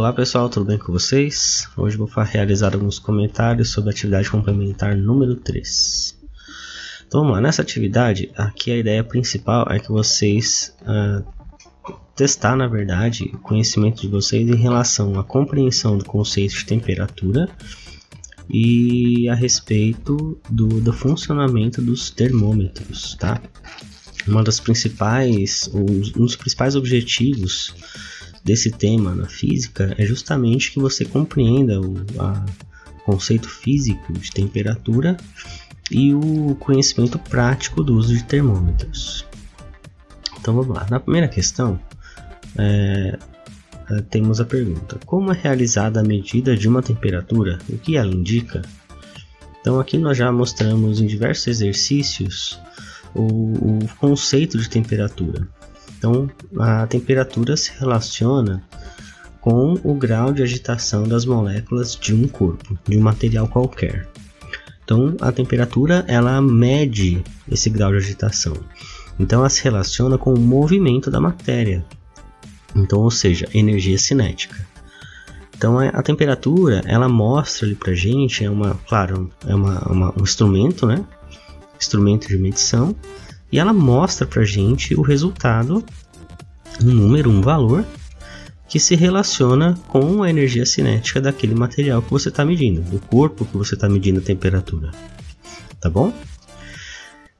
Olá pessoal, tudo bem com vocês? Hoje vou realizar alguns comentários sobre a atividade complementar número 3. Então vamos lá, nessa atividade, aqui a ideia principal é que vocês testar, na verdade, o conhecimento de vocês em relação à compreensão do conceito de temperatura e a respeito do funcionamento dos termômetros, tá? Um dos principais objetivos desse tema na física é justamente que você compreenda o conceito físico de temperatura e o conhecimento prático do uso de termômetros. Então vamos lá, na primeira questão temos a pergunta: como é realizada a medida de uma temperatura? O que ela indica? Então aqui nós já mostramos em diversos exercícios o conceito de temperatura. Então, a temperatura se relaciona com o grau de agitação das moléculas de um corpo, de um material qualquer. Então, a temperatura ela mede esse grau de agitação. Então, ela se relaciona com o movimento da matéria. Então, ou seja, energia cinética. Então, a temperatura ela mostra ali para gente um instrumento, né? Instrumento de medição. E ela mostra pra gente o resultado, um número, um valor, que se relaciona com a energia cinética daquele material que você está medindo, do corpo que você está medindo a temperatura. Tá bom?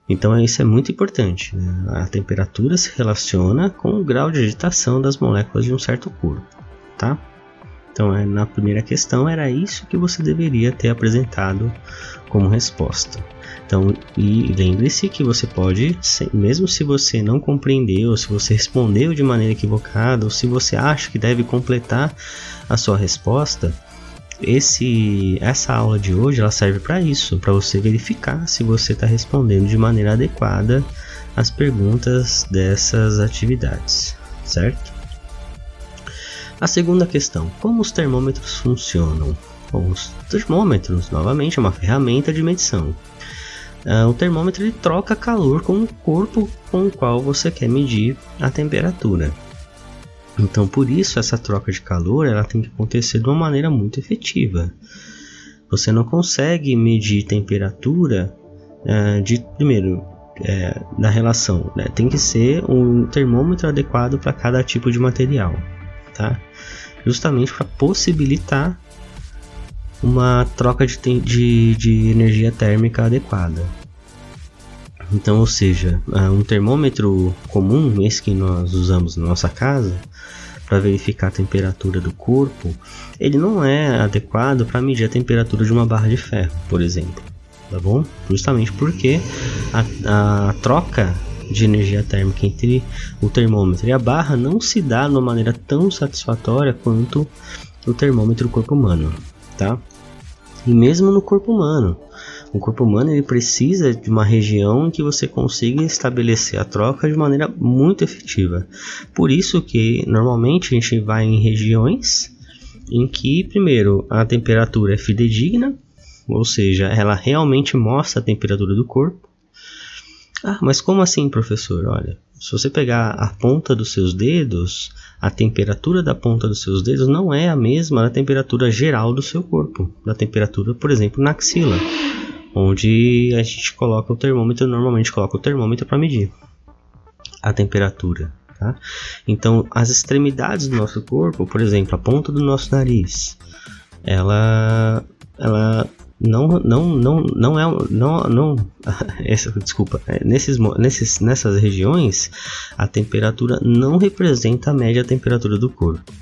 Então isso é muito importante, né? A temperatura se relaciona com o grau de agitação das moléculas de um certo corpo. Tá? Então na primeira questão era isso que você deveria ter apresentado como resposta. Então, e lembre-se que você pode, mesmo se você não compreendeu, se você respondeu de maneira equivocada, ou se você acha que deve completar a sua resposta, essa aula de hoje ela serve para isso, para você verificar se você está respondendo de maneira adequada as perguntas dessas atividades, certo? A segunda questão: como os termômetros funcionam? Bom, os termômetros, novamente, é uma ferramenta de medição. O termômetro ele troca calor com o corpo com o qual você quer medir a temperatura. Então, por isso, essa troca de calor ela tem que acontecer de uma maneira muito efetiva. Você não consegue medir temperatura da relação, né? Tem que ser um termômetro adequado para cada tipo de material, tá? Justamente para possibilitar uma troca de energia térmica adequada. Então, ou seja, um termômetro comum, esse que nós usamos na nossa casa, para verificar a temperatura do corpo, ele não é adequado para medir a temperatura de uma barra de ferro, por exemplo. Tá bom? Justamente porque a troca de energia térmica entre o termômetro e a barra não se dá de uma maneira tão satisfatória quanto o termômetro do corpo humano, tá? E mesmo no corpo humano, o corpo humano ele precisa de uma região em que você consiga estabelecer a troca de maneira muito efetiva. Por isso que normalmente a gente vai em regiões em que, primeiro, a temperatura é fidedigna, ou seja, ela realmente mostra a temperatura do corpo. Ah, mas como assim, professor? Olha, se você pegar a ponta dos seus dedos, a temperatura da ponta dos seus dedos não é a mesma da temperatura geral do seu corpo. Da temperatura, por exemplo, na axila, onde a gente coloca o termômetro, normalmente coloca o termômetro para medir a temperatura. Tá? Então, as extremidades do nosso corpo, por exemplo, a ponta do nosso nariz, nessas regiões a temperatura não representa a média temperatura do corpo,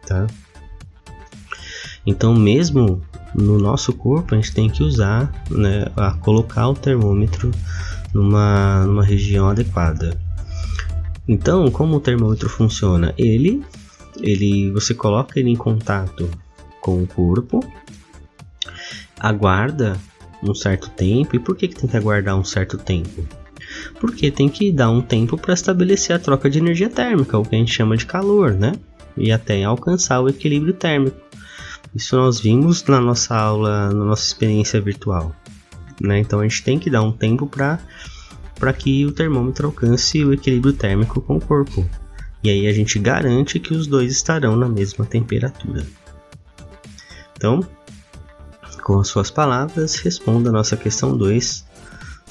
tá? Então mesmo no nosso corpo a gente tem que usar, né, colocar o termômetro numa região adequada. Então, como o termômetro funciona? Você coloca ele em contato com o corpo, aguarda um certo tempo. E por que tem que aguardar um certo tempo? Porque tem que dar um tempo para estabelecer a troca de energia térmica, o que a gente chama de calor, né? E até alcançar o equilíbrio térmico. Isso nós vimos na nossa aula, na nossa experiência virtual, né? Então a gente tem que dar um tempo para que o termômetro alcance o equilíbrio térmico com o corpo. E aí a gente garante que os dois estarão na mesma temperatura. Então, com as suas palavras, responda a nossa questão 2,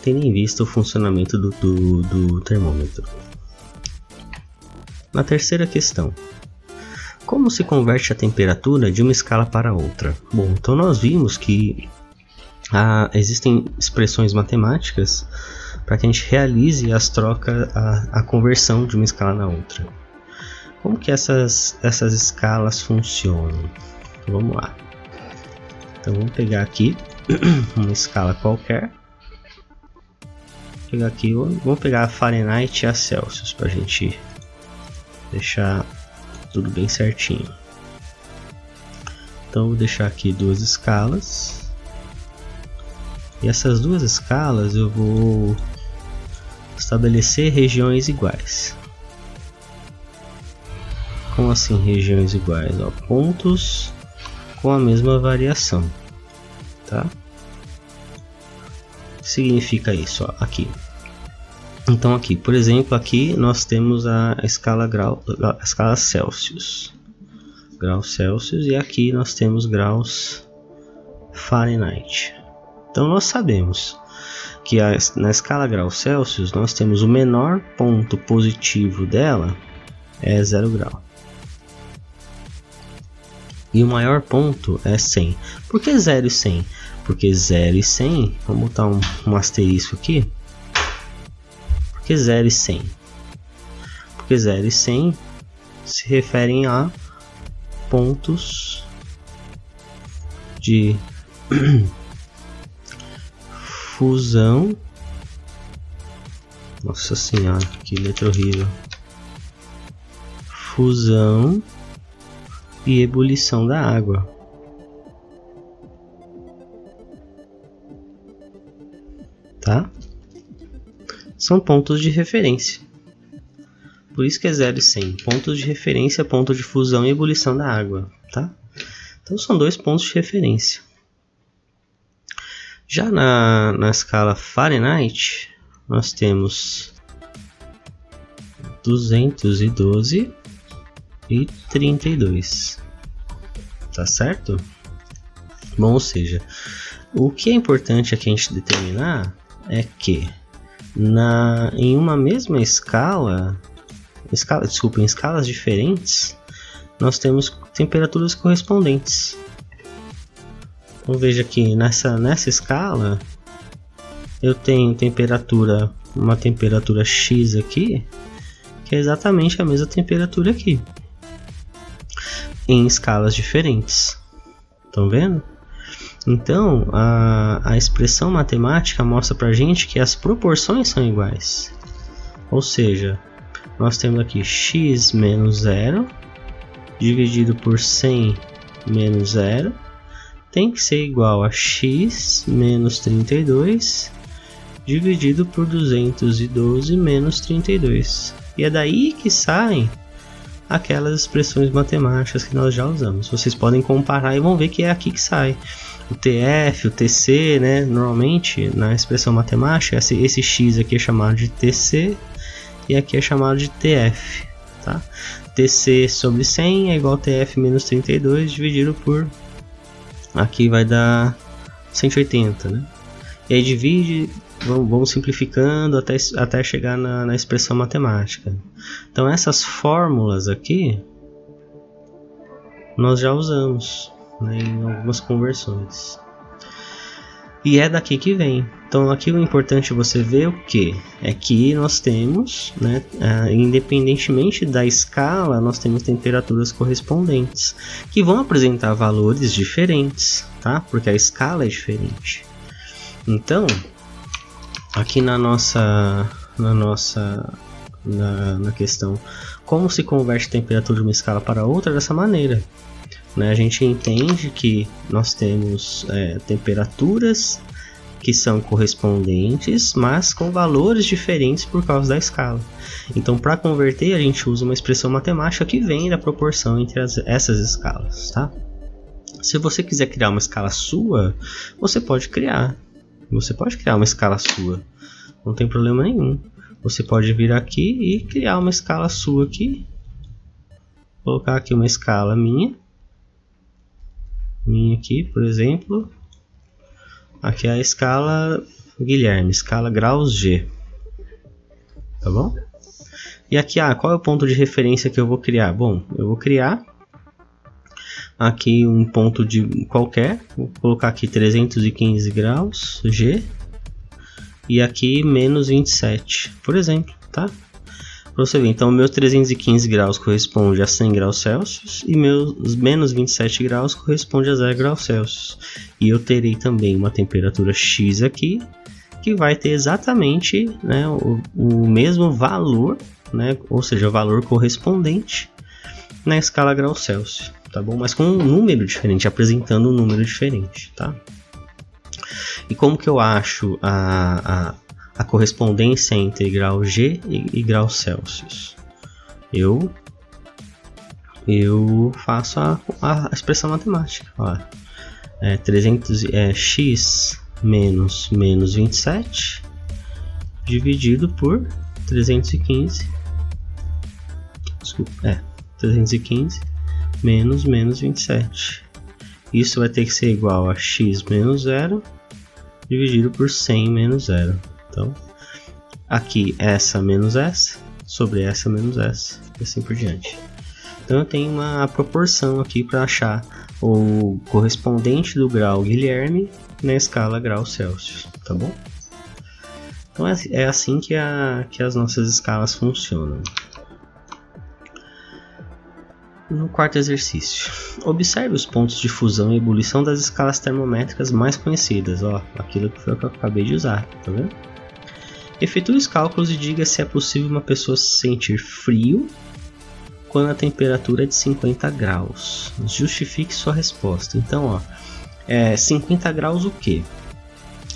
tendo em vista o funcionamento do termômetro. Na terceira questão, como se converte a temperatura de uma escala para outra? Bom, então nós vimos que existem expressões matemáticas para que a gente realize as trocas, a conversão de uma escala na outra. Como que essas escalas funcionam? Então, vamos lá. Então vamos pegar aqui uma escala qualquer. Vamos pegar a Fahrenheit e a Celsius para a gente deixar tudo bem certinho. Então vou deixar aqui duas escalas. E essas duas escalas eu vou estabelecer regiões iguais. Como assim regiões iguais? Ó, pontos com a mesma variação, tá? O que significa isso? Ó, aqui. Então aqui, por exemplo, aqui nós temos a escala Celsius, graus Celsius, e aqui nós temos graus Fahrenheit. Então nós sabemos que na escala graus Celsius nós temos o menor ponto positivo dela é 0 grau. E o maior ponto é 100. Por que 0 e 100? Porque 0 e 100, vamos botar um asterisco aqui. Por que 0 e 100? Porque 0 e 100 se referem a pontos de fusão. Nossa senhora, que letra horrível. Fusão e ebulição da água. Tá? São pontos de referência. Por isso que é 0 e 100. Pontos de referência, ponto de fusão e ebulição da água. Tá? Então são dois pontos de referência. Já na escala Fahrenheit, nós temos 212 e 32. Tá certo? Bom, ou seja, o que é importante aqui a gente determinar é que em uma mesma escala, em escalas diferentes, nós temos temperaturas correspondentes. Então veja que nessa escala eu tenho uma temperatura X aqui, que é exatamente a mesma temperatura aqui, em escalas diferentes. Estão vendo? Então a expressão matemática mostra pra gente que as proporções são iguais. Ou seja, nós temos aqui x menos 0 dividido por 100 menos 0 tem que ser igual a x menos 32 dividido por 212 menos 32. E é daí que saem aquelas expressões matemáticas que nós já usamos. Vocês podem comparar e vão ver que é aqui que sai. O TF, o TC, né? Normalmente na expressão matemática esse x aqui é chamado de TC e aqui é chamado de TF, tá? TC sobre 100 é igual a TF menos 32 dividido por, aqui vai dar 180, né? E aí divide, vamos simplificando até chegar na expressão matemática. Então essas fórmulas aqui nós já usamos, né, em algumas conversões. E é daqui que vem. Então aqui o importante você ver o que? É que nós temos, né, independentemente da escala, nós temos temperaturas correspondentes que vão apresentar valores diferentes, tá? Porque a escala é diferente. Então, aqui na questão, como se converte a temperatura de uma escala para outra? Dessa maneira, né? A gente entende que nós temos temperaturas que são correspondentes, mas com valores diferentes por causa da escala. Então, para converter, a gente usa uma expressão matemática que vem da proporção entre essas escalas, tá? Se você quiser criar uma escala sua, você pode criar. Você pode criar uma escala sua, não tem problema nenhum. Você pode vir aqui e criar uma escala sua aqui, colocar aqui uma escala minha aqui, por exemplo. Aqui é a escala Guilherme, escala graus G, tá bom? E aqui, qual é o ponto de referência que eu vou criar? Bom, eu vou criar aqui um ponto de qualquer, vou colocar aqui 315 graus G e aqui menos 27, por exemplo, tá? Para você ver, então meus 315 graus corresponde a 100 graus Celsius e meus menos 27 graus corresponde a 0 graus Celsius. E eu terei também uma temperatura X aqui, que vai ter exatamente, né, o mesmo valor, né, ou seja, o valor correspondente na escala graus Celsius, tá bom? Mas com um número diferente, apresentando um número diferente, tá? E como que eu acho a correspondência entre grau G e grau Celsius? Eu faço a expressão matemática. Ó, 300 x menos 27 dividido por 315. Desculpa, 315 menos 27. Isso vai ter que ser igual a x menos 0 dividido por 100 menos 0. Então, aqui essa menos essa, sobre essa menos essa, e assim por diante. Então eu tenho uma proporção aqui para achar o correspondente do grau Guilherme na escala grau Celsius, tá bom? Então é assim que as nossas escalas funcionam. No quarto exercício, observe os pontos de fusão e ebulição das escalas termométricas mais conhecidas. Ó, aquilo que foi o que eu acabei de usar, tá vendo? Efetue os cálculos e diga se é possível uma pessoa se sentir frio quando a temperatura é de 50 graus. Justifique sua resposta. Então, ó, 50 graus o quê?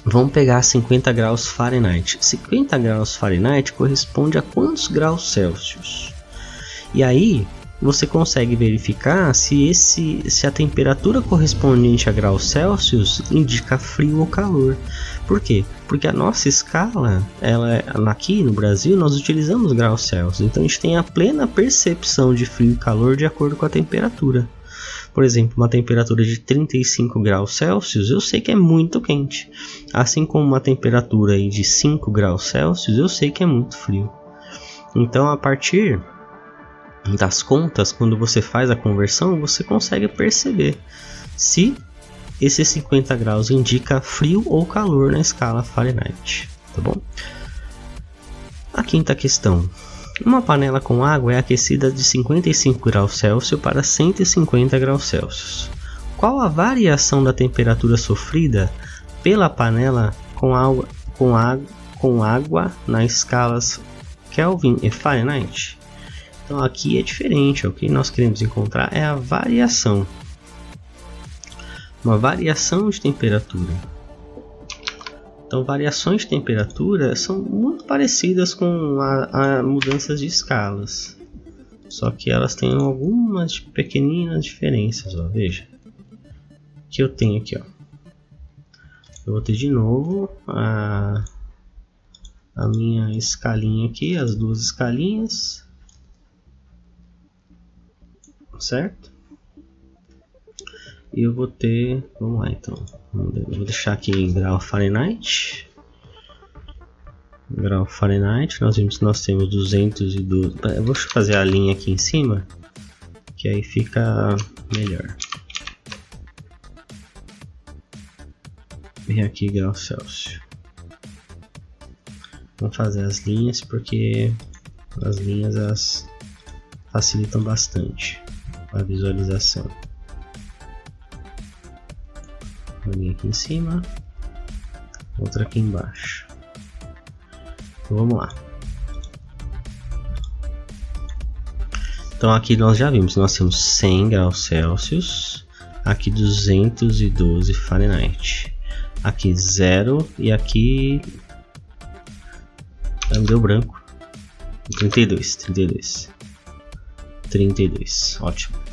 Vamos pegar 50 graus Fahrenheit. 50 graus Fahrenheit corresponde a quantos graus Celsius? E aí você consegue verificar se a temperatura correspondente a graus Celsius indica frio ou calor. Por quê? Porque a nossa escala, aqui no Brasil, nós utilizamos graus Celsius. Então a gente tem a plena percepção de frio e calor de acordo com a temperatura. Por exemplo, uma temperatura de 35 graus Celsius, eu sei que é muito quente. Assim como uma temperatura aí de 5 graus Celsius, eu sei que é muito frio. Então, a partir das contas, quando você faz a conversão, você consegue perceber se esses 50 graus indica frio ou calor na escala Fahrenheit, tá bom? A quinta questão. Uma panela com água é aquecida de 55 graus Celsius para 150 graus Celsius. Qual a variação da temperatura sofrida pela panela com água nas escalas Kelvin e Fahrenheit? Então aqui é diferente, o que nós queremos encontrar é a variação. Uma variação de temperatura. Então variações de temperatura são muito parecidas com a mudanças de escalas. Só que elas têm algumas pequeninas diferenças, ó, veja. Que eu tenho aqui, ó. Eu vou ter de novo a minha escalinha aqui, as duas escalinhas. Certo? E eu vou ter, vamos lá então, eu vou deixar aqui em grau Fahrenheit. Grau Fahrenheit, nós vimos que nós temos 212. Eu vou fazer a linha aqui em cima, que aí fica melhor. E aqui grau Celsius. Vamos fazer as linhas porque as linhas elas facilitam bastante a visualização. Uma linha aqui em cima, outra aqui embaixo. Então vamos lá. Então aqui nós já vimos, nós temos 100 graus Celsius, aqui 212 Fahrenheit, aqui 0 e aqui deu branco. 32, ótimo.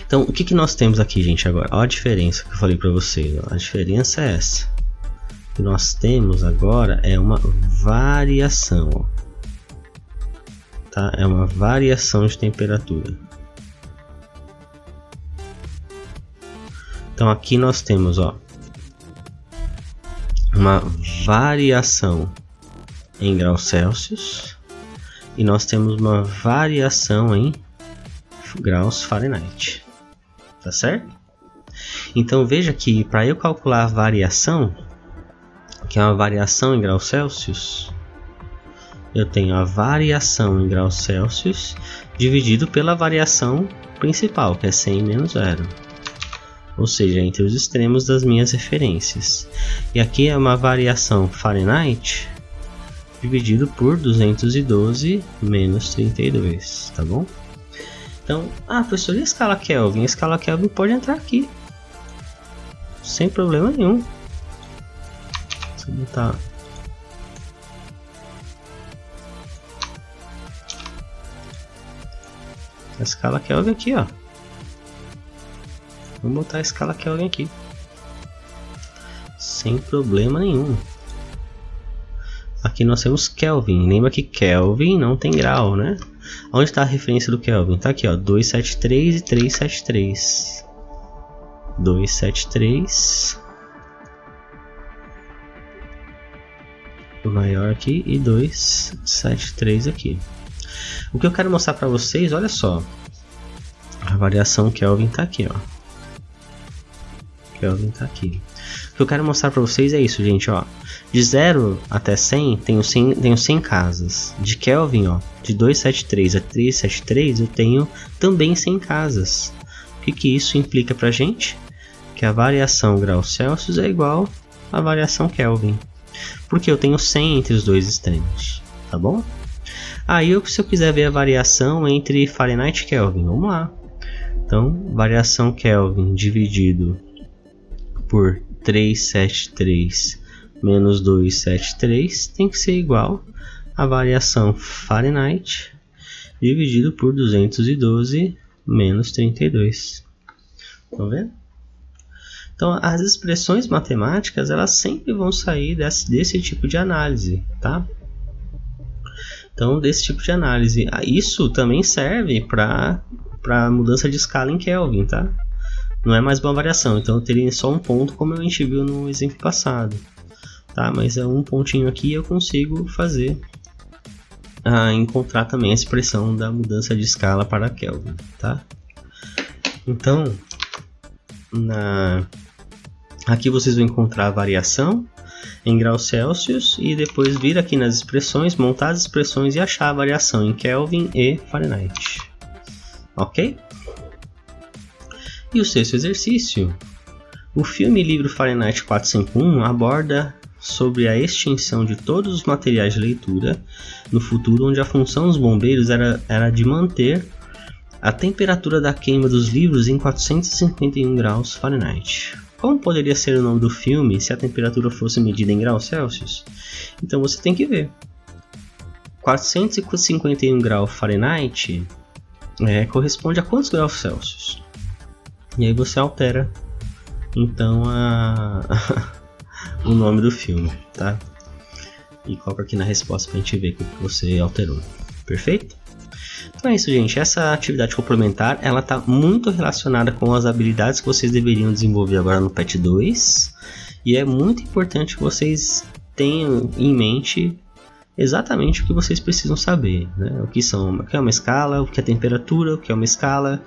Então, o que nós temos aqui, gente, agora? Olha a diferença que eu falei para vocês. Ó. A diferença é essa. O que nós temos agora é uma variação. Ó. tá? É uma variação de temperatura. Então aqui nós temos, ó, uma variação em graus Celsius e nós temos uma variação em graus Fahrenheit, tá certo? Então veja que para eu calcular a variação, que é uma variação em graus Celsius, eu tenho a variação em graus Celsius dividido pela variação principal, que é 100 menos 0. Ou seja, entre os extremos das minhas referências. E aqui é uma variação Fahrenheit dividido por 212 menos 32, tá bom? Então, professor, e a escala Kelvin? A escala Kelvin pode entrar aqui, sem problema nenhum. Se eu botar a escala Kelvin aqui, ó. Vamos botar a escala Kelvin aqui, sem problema nenhum. Aqui nós temos Kelvin. Lembra que Kelvin não tem grau, né? Onde está a referência do Kelvin? Tá aqui, ó, 273 e 373. 273 o maior aqui e 273 aqui. O que eu quero mostrar para vocês, olha só, a variação Kelvin tá aqui, ó. Kelvin tá aqui. O que eu quero mostrar para vocês é isso, gente, ó. De 0 até 100, tenho 100 casas. De Kelvin, ó, de 273 a 373, eu tenho também 100 casas. O que isso implica pra gente? Que a variação graus Celsius é igual à variação Kelvin. Porque eu tenho 100 entre os dois extremos, tá bom? Aí, se eu quiser ver a variação entre Fahrenheit e Kelvin, vamos lá. Então, variação Kelvin dividido por 373 menos 273 tem que ser igual à variação Fahrenheit dividido por 212 menos 32. Estão vendo? Então, as expressões matemáticas, elas sempre vão sair desse tipo de análise, tá? Então, desse tipo de análise. Isso também serve para mudança de escala em Kelvin, tá? Não é mais uma variação, então eu teria só um ponto, como a gente viu no exemplo passado, tá? Mas é um pontinho aqui, eu consigo fazer encontrar também a expressão da mudança de escala para Kelvin, tá? Então, aqui vocês vão encontrar a variação em graus Celsius e depois vir aqui nas expressões, montar as expressões e achar a variação em Kelvin e Fahrenheit, ok? E o sexto exercício. O filme e livro Fahrenheit 451 aborda sobre a extinção de todos os materiais de leitura no futuro, onde a função dos bombeiros era de manter a temperatura da queima dos livros em 451 graus Fahrenheit. Como poderia ser o nome do filme se a temperatura fosse medida em graus Celsius? Então você tem que ver. 451 graus Fahrenheit corresponde a quantos graus Celsius? E aí você altera então o nome do filme, tá? E coloca aqui na resposta pra gente ver o que você alterou. Perfeito? Então é isso, gente. Essa atividade complementar, ela tá muito relacionada com as habilidades que vocês deveriam desenvolver agora no PET 2. E é muito importante que vocês tenham em mente exatamente o que vocês precisam saber, né? O que é uma escala, o que é temperatura, o que é uma escala,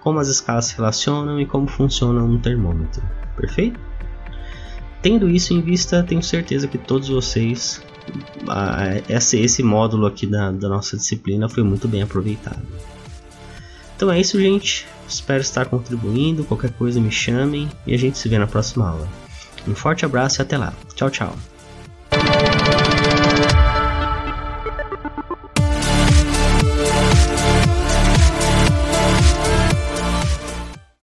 como as escalas se relacionam e como funciona um termômetro. Perfeito? Tendo isso em vista, tenho certeza que todos vocês, esse módulo aqui da nossa disciplina foi muito bem aproveitado. Então é isso, gente. Espero estar contribuindo. Qualquer coisa me chamem e a gente se vê na próxima aula. Um forte abraço e até lá. Tchau, tchau.